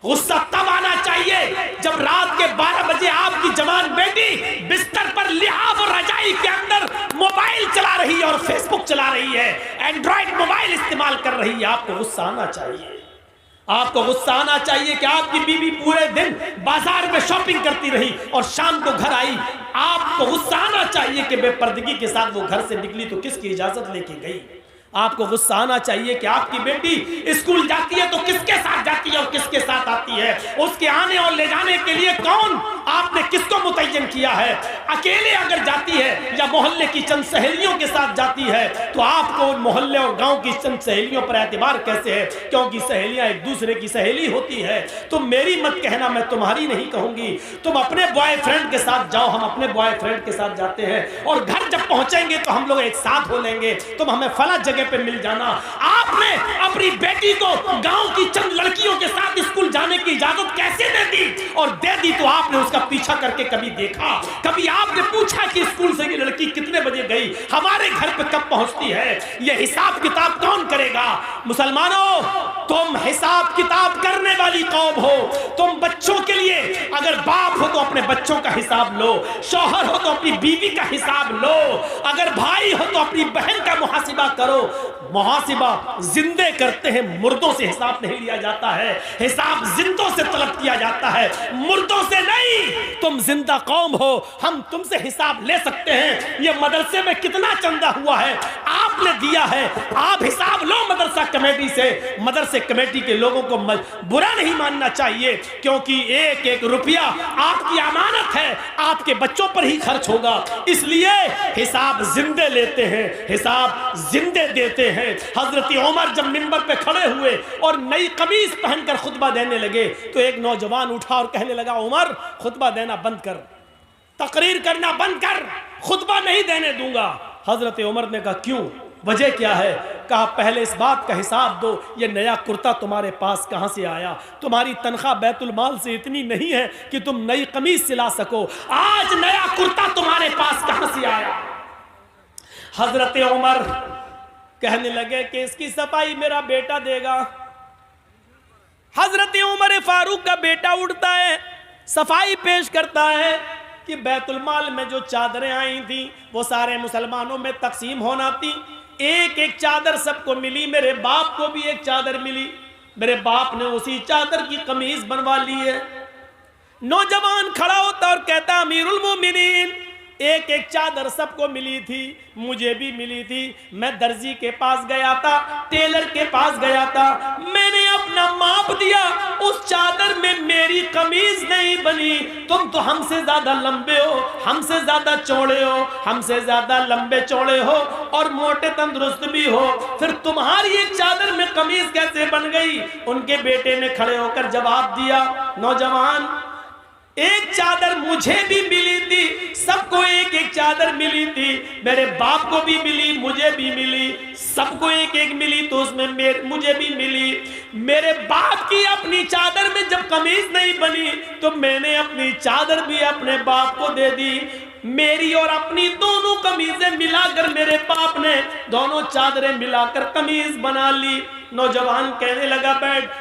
غصہ تب آنا چاہیے جب رات کے 12 بجے آپ کی جوان بیٹی بستر پر لحاف اور رجائی کے اندر موبائل چلا رہی ہے اور فیس بک چلا رہی ہے، اینڈرائڈ موبائل استعمال کر رہی ہے. آپ کو غصہ آنا چاہیے. آپ کو غصہ آنا چاہیے کہ آپ کی بیوی پورے دن بازار میں شاپنگ کرتی رہی اور شام کو گھر آئی. آپ کو غصہ آنا چاہیے کہ بے پردگی کے ساتھ وہ گھر سے نکلی تو کس کی اجازت لے کے گئی. آپ کو غصہ آنا چاہیے کہ آپ کی بیٹی اسکول جاتی ہے تو کس کے ساتھ جاتی ہے اور کس کے ساتھ آتی ہے. اس کے آنے اور لے جانے کے لیے کون آپ نے کس کو متعین کیا ہے. اکیلے اگر جاتی ہے یا محلے کی چند سہیلیوں کے ساتھ جاتی ہے تو آپ کو ان محلے اور گاؤں کی چند سہیلیوں پر اعتبار کیسے ہے؟ کیونکہ سہیلیاں ایک دوسرے کی سہیلی ہوتی ہے. تم میری مت کہنا، میں تمہاری نہیں کہوں گی. تم اپنے بوائے فرینڈ کے ساتھ جاؤ، ہم اپنے بوائے فرینڈ کے ساتھ جاتے ہیں، اور گھر جب پہنچیں گے تو ہم لوگ ایک ساتھ ہو لیں گے. تم ہمیں فلاں جگہ پہ مل جانا. آپ نے اپنی بیٹی کو گاؤں کی چند لڑکیوں کے ساتھ اسکول جانے کی اجازت کیسے دے دی؟ اور دے دی تو آپ نے اس کا پیچھا کر کے کبھی دیکھا؟ کبھی آپ نے پوچھا کہ اسکول سے یہ لڑکی کتنے بجے گئی، ہمارے گھر پہ کب پہنچتی ہے؟ یہ حساب کتاب کون کرے گا؟ مسلمانوں، تم حساب کتاب کرنے والی قوم ہو. تم بچوں کے لیے اگر باپ ہو تو اپنے بچوں کا حساب لو، شوہر ہو تو اپنی بیوی کا حساب لو، اگر بھائی ہو تو اپنی بہن کا محاسبہ کرو. محاسبہ زندے کرتے ہیں، مردوں سے حساب نہیں لیا جاتا ہے. حساب زندوں سے طلب کیا جاتا ہے، مردوں سے نہیں. تم زندہ قوم ہو، ہم تم سے حساب لے سکتے ہیں. یہ مدرسے میں کتنا چندہ ہوا ہے آپ نے دیا ہے، آپ حساب لو مدرسہ کمیٹی سے. مدرسے کمیٹی کے لوگوں کو برا نہیں ماننا چاہیے، کیونکہ ایک ایک روپیہ آپ کی امانت ہے، آپ کے بچوں پر ہی خرچ ہوگا. اس لیے حساب زندے لیتے ہیں، حساب زندے دیتے ہیں. حضرت عمر جب منبر پہ کھڑے ہوئے اور نئی قمیص پہن کر خطبہ دینے لگے تو ایک نوجوان اٹھا اور کہنے لگا، عمر خطبہ دینا بند کر، تقریر کرنا بند کر، خطبہ نہیں دینے دوں گا. حضرت عمر نے کہا کیوں، وجہ کیا ہے؟ کہا پہلے اس بات کا حساب دو، یہ نیا کرتا تمہارے پاس کہاں سے آیا؟ تمہاری تنخواہ بیت المال سے اتنی نہیں ہے کہ تم نئی قمیص سلا سکو. آج نیا کرتا تمہارے پاس کہاں سے آیا؟ حضرت عمر کہنے لگے کہ اس کی صفائی میرا بیٹا دے گا. حضرت عمر فاروق کا بیٹا اٹھتا ہے، صفائی پیش کرتا ہے کہ بیت المال میں جو چادریں آئی تھیں وہ سارے مسلمانوں میں تقسیم ہونا تھی. ایک ایک چادر سب کو ملی، میرے باپ کو بھی ایک چادر ملی. میرے باپ نے اسی چادر کی قمیض بنوا لی ہے. نوجوان کھڑا ہوتا اور کہتا امیر المومنین، ایک ایک چادر سب کو ملی تھی، مجھے بھی ملی تھی. میں درزی کے پاس گیا تھا، ٹیلر کے پاس گیا تھا، میں نے اپنا ماپ دیا، اس چادر میں میری قمیض نہیں بنی. تم تو ہم سے زیادہ لمبے ہو، ہم سے زیادہ چوڑے ہو، ہم سے زیادہ لمبے چوڑے ہو اور موٹے تندرست بھی ہو، پھر تمہاری ایک چادر میں قمیض کیسے بن گئی؟ ان کے بیٹے نے کھڑے ہو کر جواب دیا، نوجوان، ایک چادر مجھے بھی ملی تھی، سب کو ایک ایک چادر ملی تھی، میرے باپ کو بھی ملی، مجھے بھی ملی، سب کو ایک ایک ملی تو اس میں مجھے بھی ملی. میرے باپ کی اپنی چادر میں جب قمیض نہیں بنی تو میں نے اپنی چادر بھی اپنے باپ کو دے دی. میری اور اپنی دونوں قمیضیں ملا کر میرے باپ نے دونوں چادریں ملا کر قمیض بنا لی. نوجوان کہنے لگا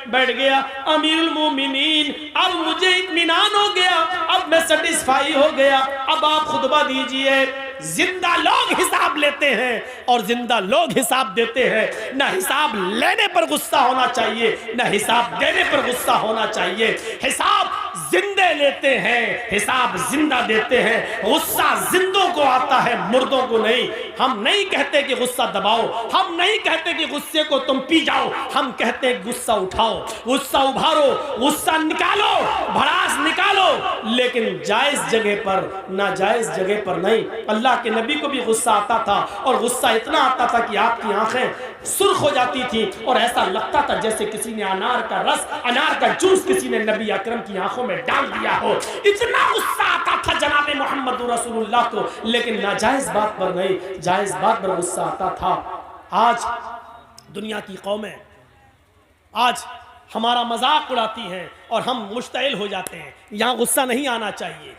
بیٹھ گیا، امیر المومنین اب مجھے اطمینان ہو گیا، اب میں سیٹسفائی ہو گیا، اب آپ خطبہ دیجئے. زندہ لوگ حساب لیتے ہیں اور زندہ لوگ حساب دیتے ہیں. نہ حساب لینے پر غصہ ہونا چاہیے، نہ حساب دینے پر غصہ ہونا چاہیے. حساب زندے لیتے ہیں، حساب زندہ دیتے ہیں. غصہ زندوں کو آتا ہے، مردوں کو نہیں. ہم نہیں کہتے کہ غصہ دباؤ، ہم نہیں کہتے کہ غصے کو تم پی جاؤ، ہم کہتے ہیں غصہ اٹھاؤ، غصہ ابھارو، غصہ نکالو، بھڑاس نکالو، لیکن جائز جگہ پر، ناجائز جگہ پر نہیں. اللہ کے نبی کو بھی غصہ آتا تھا اور غصہ اتنا آتا تھا کہ آپ کی آنکھیں سرخ ہو جاتی تھی اور ایسا لگتا تھا جیسے کسی نے انار کا رس، انار کا جوس کسی نے نبی اکرم کی آنکھوں میں ڈال دیا ہو. اتنا غصہ آتا تھا جناب محمد رسول اللہ کو، لیکن ناجائز بات پر نہیں، جائز بات پر غصہ آتا تھا. آج دنیا کی قومیں آج ہمارا مذاق اڑاتی ہیں اور ہم مشتعل ہو جاتے ہیں. یہاں غصہ نہیں آنا چاہیے.